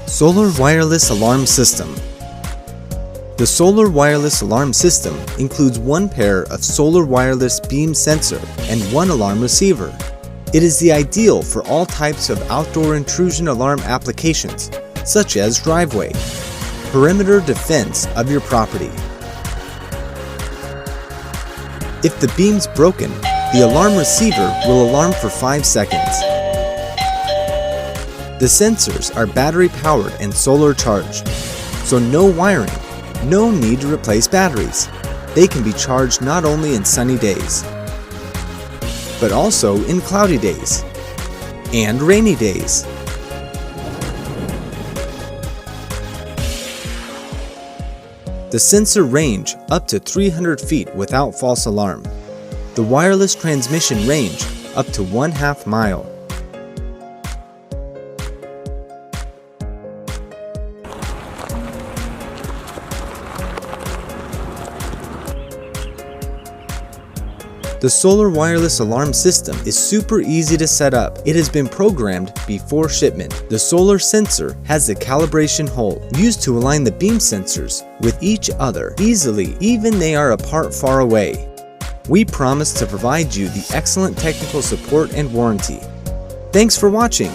Solar Wireless Alarm System. The Solar Wireless Alarm System includes one pair of solar wireless beam sensor and one alarm receiver. It is the ideal for all types of outdoor intrusion alarm applications, such as driveway, perimeter defense of your property. If the beam's broken, the alarm receiver will alarm for 5 seconds. The sensors are battery powered and solar charged, so no wiring, no need to replace batteries. They can be charged not only in sunny days, but also in cloudy days and rainy days. The sensor range up to 300 feet without false alarm. The wireless transmission range up to 1/2 mile. The solar wireless alarm system is super easy to set up. It has been programmed before shipment. The solar sensor has a calibration hole used to align the beam sensors with each other easily, even they are apart far away. We promise to provide you the excellent technical support and warranty. Thanks for watching.